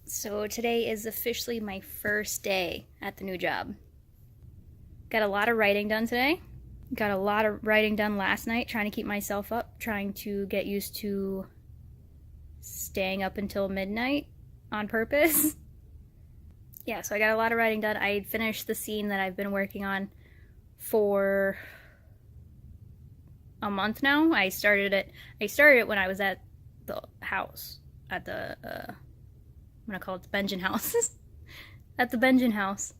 So today is officially my first day at the new job. Got a lot of writing done today. Got a lot of writing done last night, trying to keep myself up, trying to get used to staying up until midnight on purpose. Yeah, so I got a lot of writing done. I finished the scene that I've been working on for a month now. I started it when I was at the house, at the I'm gonna call it the Benjen house. At the Benjen house.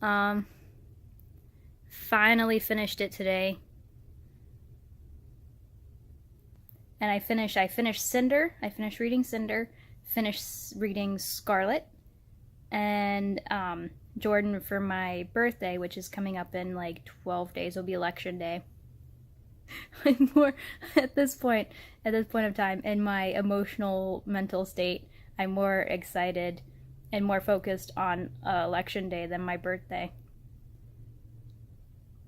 Um, Finally finished it today. And I finished Cinder. I finished reading Cinder. Finished reading Scarlet. And Jordan, for my birthday, which is coming up in like 12 days, will be election day. I'm more at this point of time in my emotional mental state, I'm more excited and more focused on election day than my birthday.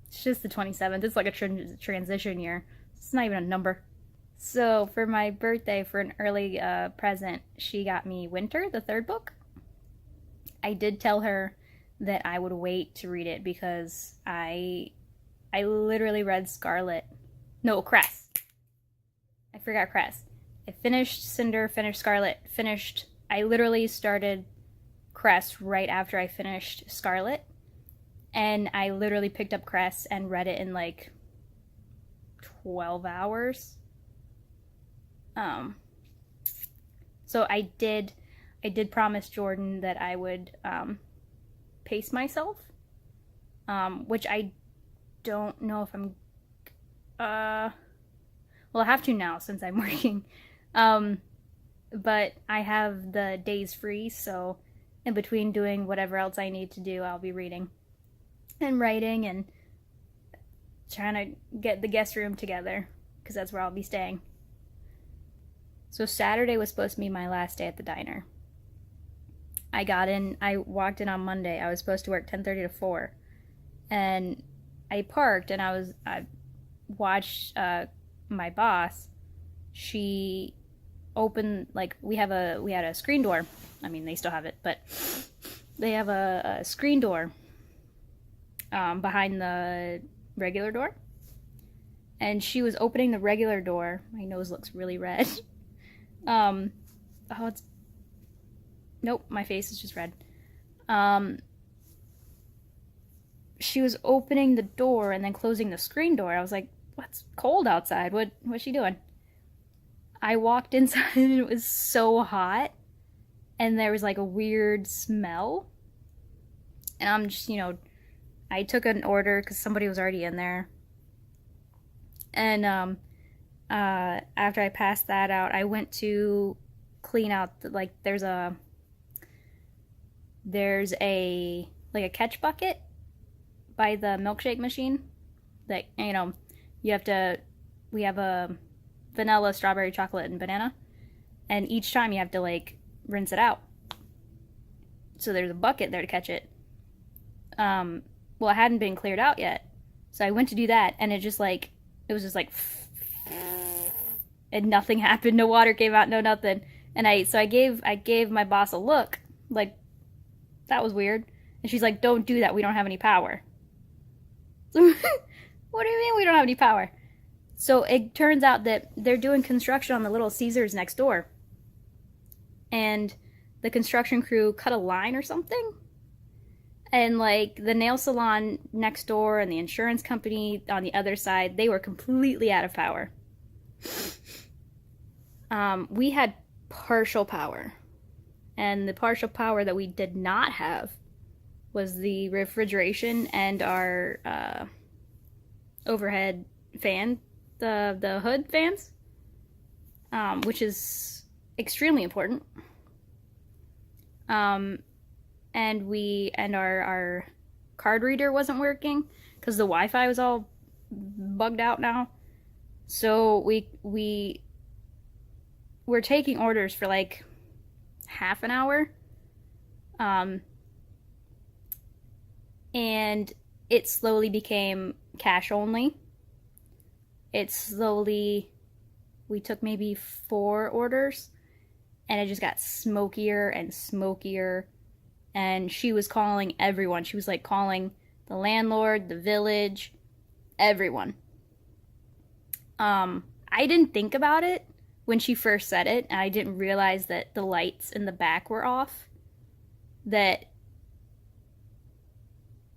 It's just the 27th. It's like a transition year. It's not even a number. So for my birthday, for an early present, she got me Winter, the third book. I did tell her that I would wait to read it because I literally read Scarlet. No, Cress. I forgot Cress. I finished Cinder, finished Scarlet, I literally started Cress right after I finished Scarlet. And I literally picked up Cress and read it in like 12 hours. So I did promise Jordan that I would pace myself, which I don't know if I'm well, I have to now since I'm working. But I have the days free, so in between doing whatever else I need to do, I'll be reading and writing and trying to get the guest room together because that's where I'll be staying. So Saturday was supposed to be my last day at the diner. I walked in on Monday. I was supposed to work 10:30 to 4. And I parked and I watched my boss. She opened, like, we had a screen door. I mean, they still have it, but they have a screen door behind the regular door. And she was opening the regular door. My nose looks really red. Oh, it's nope, my face is just red. She was opening the door and then closing the screen door. I was like, "What's cold outside? What's she doing?" I walked inside and it was so hot, and there was like a weird smell. And I'm just, I took an order because somebody was already in there. And after I passed that out, I went to clean out there's a like a catch bucket by the milkshake machine that we have a vanilla, strawberry, chocolate, and banana, and each time you have to like rinse it out. So there's a bucket there to catch it. Well, it hadn't been cleared out yet, so I went to do that, and it was just like and nothing happened. No water came out, no nothing. And I gave my boss a look like, that was weird. And she's like, "Don't do that. We don't have any power." So, what do you mean we don't have any power? So it turns out that they're doing construction on the Little Caesars next door. And the construction crew cut a line or something. And like the nail salon next door and the insurance company on the other side, they were completely out of power. We had partial power. And the partial power that we did not have was the refrigeration and our overhead fan, the hood fans, which is extremely important. And our card reader wasn't working because the Wi-Fi was all bugged out now. So we were taking orders for like half an hour. And it slowly became cash only. We took maybe 4 orders, and it just got smokier and smokier. And she was calling everyone. She was like calling the landlord, the village, everyone. I didn't think about it when she first said it, and I didn't realize that the lights in the back were off. That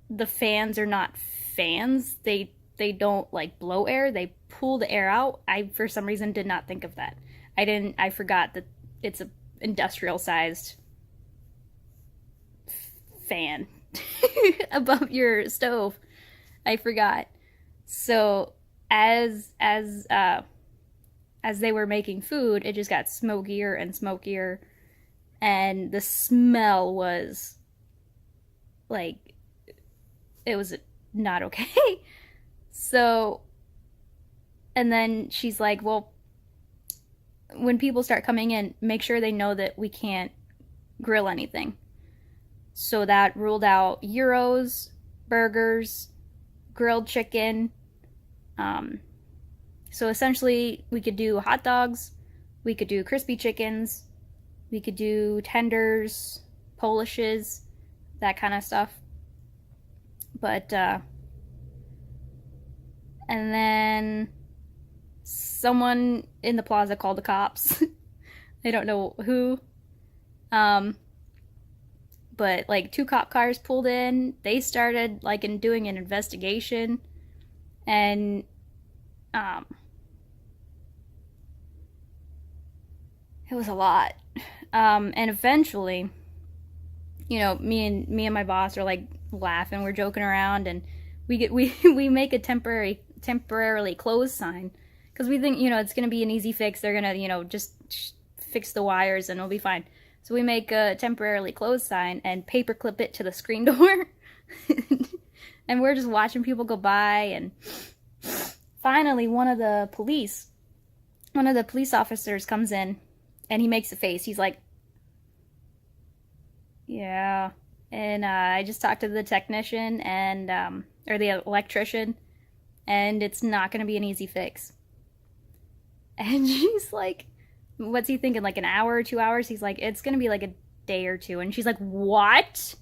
the fans are not fans. They don't like blow air. They pull the air out. I for some reason did not think of that. I forgot that it's a industrial sized fan above your stove. I forgot. So as they were making food, it just got smokier and smokier, and the smell was like, it was not okay. So, and then she's like, well, when people start coming in, make sure they know that we can't grill anything. So that ruled out gyros, burgers, grilled chicken. So essentially, we could do hot dogs, we could do crispy chickens, we could do tenders, Polishes, that kind of stuff. But, and then someone in the plaza called the cops. I don't know who. But like 2 cop cars pulled in. They started like doing an investigation, and it was a lot. And eventually, you know, me and my boss are like laughing, we're joking around, and we make a temporarily closed sign, because we think, you know, it's gonna be an easy fix. They're gonna, you know, just fix the wires and it'll be fine. So we make a temporarily closed sign and paperclip it to the screen door. And we're just watching people go by, and finally one of the police officers comes in, and he makes a face. He's like, yeah. And I just talked to the technician and or the electrician, and it's not going to be an easy fix. And she's like, what's he thinking, like an hour or 2 hours? He's like, it's going to be like a day or two. And she's like, what?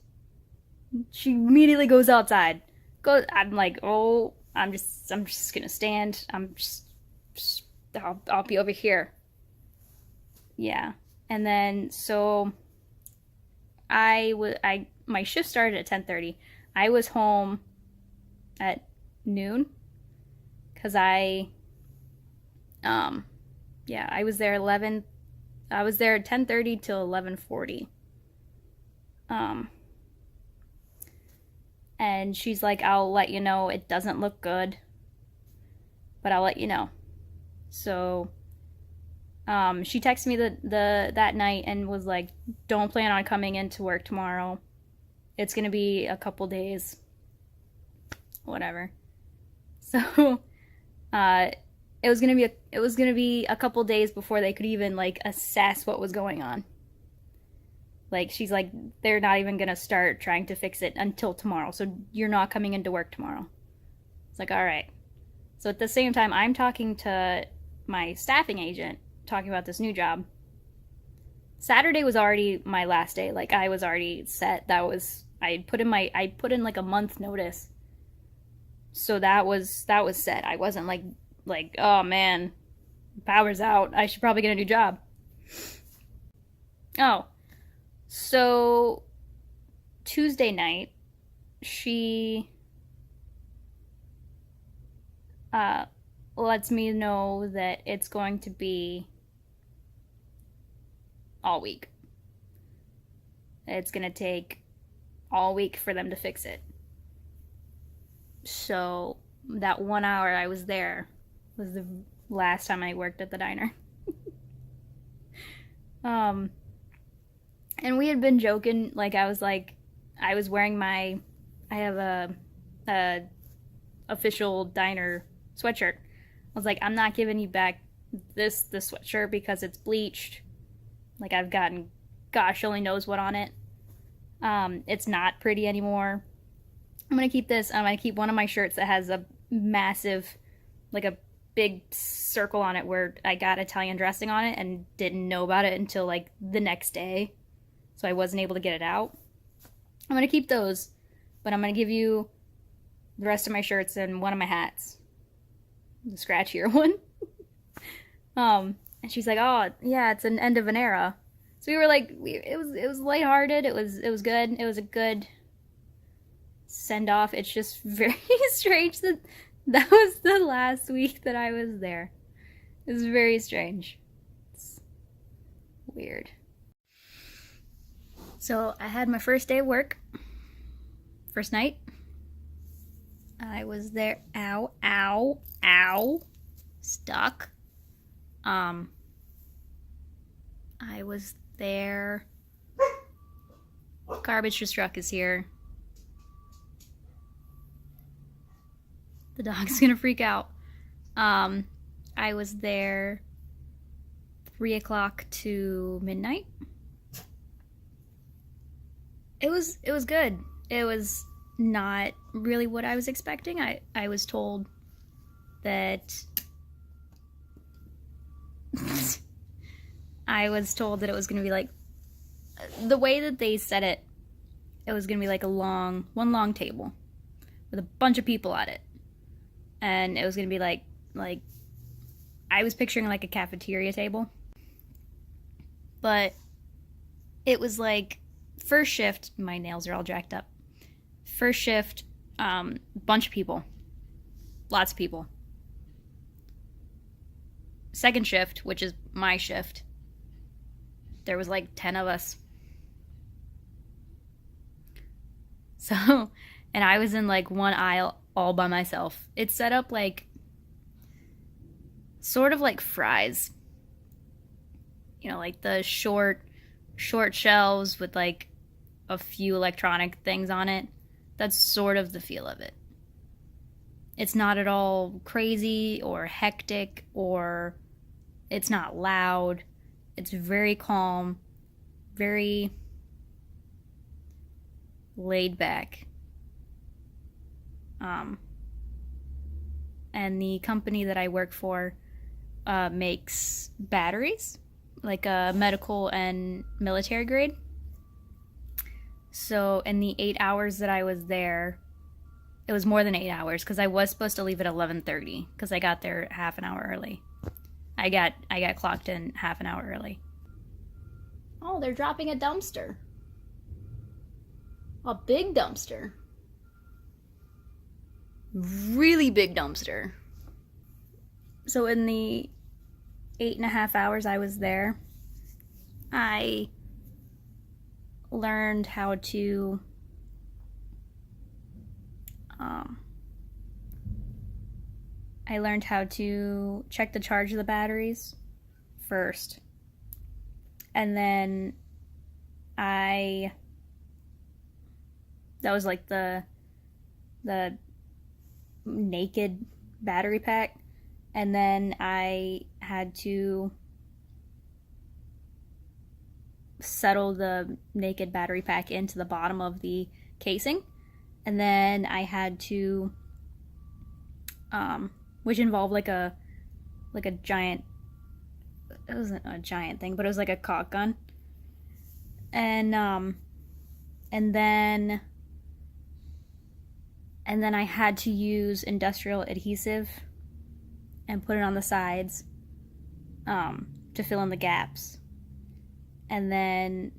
She immediately goes outside. I'm like, oh, I'm just going to stand. I'll be over here. Yeah. And then, so my shift started at 10:30. I was home at noon, because I was there I was there at 10:30 till 11:40. And she's like, I'll let you know. It doesn't look good, but I'll let you know. So she texted me that night and was like, don't plan on coming into work tomorrow. It's gonna be a couple days. Whatever. So it was gonna be a couple days before they could even like assess what was going on. Like, she's like, they're not even gonna start trying to fix it until tomorrow, so you're not coming into work tomorrow. It's like, all right. So at the same time, I'm talking to my staffing agent, talking about this new job. Saturday was already my last day. Like, I was already set. I put in like a month notice. So that was set. I wasn't like, oh man, power's out. I should probably get a new job. Oh. So Tuesday night, she lets me know that it's going to be all week. It's going to take all week for them to fix it. So that 1 hour I was there was the last time I worked at the diner. And we had been joking, like, I was wearing I have a official diner sweatshirt. I was like, I'm not giving you back this sweatshirt because it's bleached. Like, I've gotten gosh only knows what on it. It's not pretty anymore. I'm gonna keep this. I'm gonna keep one of my shirts that has a massive, like a big circle on it where I got Italian dressing on it and didn't know about it until like the next day. So I wasn't able to get it out. I'm going to keep those, but I'm going to give you the rest of my shirts and one of my hats. The scratchier one. And she's like, "Oh, yeah, it's an end of an era." So we were like, it was lighthearted. It was good. It was a good send off. It's just very strange that that was the last week that I was there. It was very strange. It's weird. So I had my first day of work. First night. I was there. Ow, ow, ow. Stuck. I was there. Garbage truck is here. The dog's gonna freak out. I was there 3 o'clock to midnight. It was good. It was not really what I was expecting. I was told that I was told that it was gonna be like the way that they said it. It was gonna be like one long table with a bunch of people at it. And it was gonna be like I was picturing like a cafeteria table, but it was like first shift. My nails are all jacked up. First shift, bunch of people, lots of people. Second shift, which is my shift, there was like 10 of us. So, and I was in like one aisle all by myself. It's set up like sort of like Fry's. You know, like the short shelves with like a few electronic things on it. That's sort of the feel of it. It's not at all crazy or hectic, or it's not loud. It's very calm, very laid back. And the company that I work for makes batteries, like a medical and military grade. So in the 8 hours that I was there, it was more than 8 hours because I was supposed to leave at 11:30 because I got there half an hour early. I got clocked in half an hour early. Oh, they're dropping a dumpster. A big dumpster. Really big dumpster. So in the 8.5 hours I was there, I learned how to check the charge of the batteries first. And then that was like the naked battery pack. And then I had to settle the naked battery pack into the bottom of the casing. And then I had to which involved like a giant, it wasn't a giant thing, but it was like a caulk gun. And then I had to use industrial adhesive and put it on the sides to fill in the gaps. And then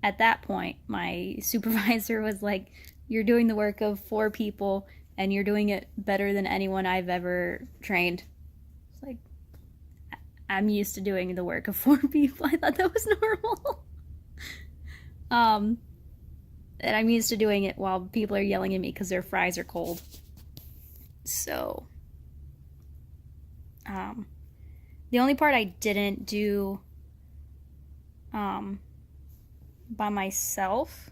at that point, my supervisor was like, "You're doing the work of 4 people and you're doing it better than anyone I've ever trained." It's like, I'm used to doing the work of 4 people. I thought that was normal. And I'm used to doing it while people are yelling at me because their fries are cold. So, the only part I didn't do by myself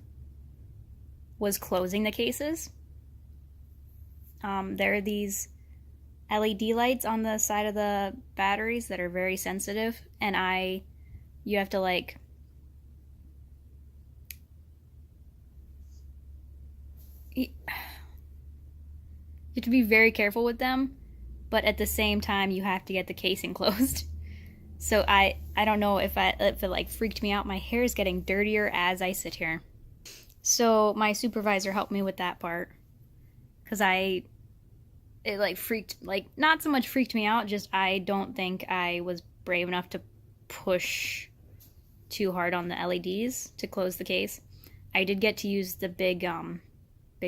was closing the cases. There are these LED lights on the side of the batteries that are very sensitive, and you have to like you have to be very careful with them but at the same time you have to get the case enclosed. So I don't know if it like freaked me out. My hair is getting dirtier as I sit here. So my supervisor helped me with that part because it like freaked, like not so much freaked me out, just I don't think I was brave enough to push too hard on the LEDs to close the case. I did get to use the big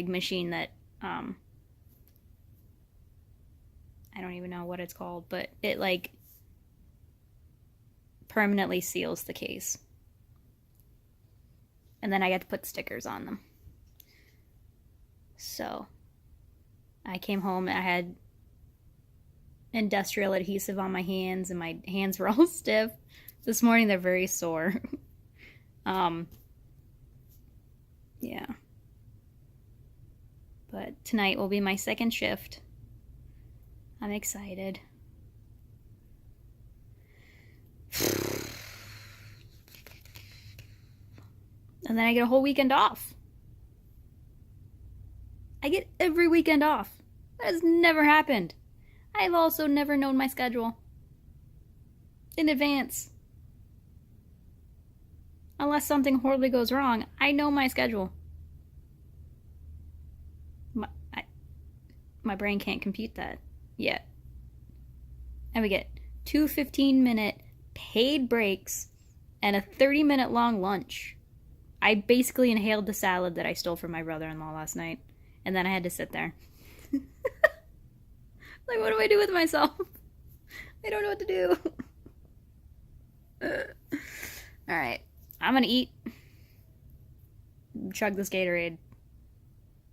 machine that I don't even know what it's called, but it like permanently seals the case. And then I got to put stickers on them. So I came home and I had industrial adhesive on my hands and my hands were all stiff. This morning they're very sore. Yeah. But tonight will be my second shift. I'm excited. And then I get a whole weekend off. I get every weekend off. That has never happened. I've also never known my schedule in advance. Unless something horribly goes wrong, I know my schedule. My brain can't compute that yet. And we get 2 15-minute paid breaks and a 30-minute long lunch. I basically inhaled the salad that I stole from my brother-in-law last night, and then I had to sit there. Like, what do I do with myself? I don't know what to do. Alright, I'm gonna eat, chug this Gatorade,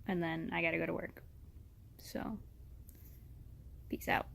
and then I gotta go to work. So, peace out.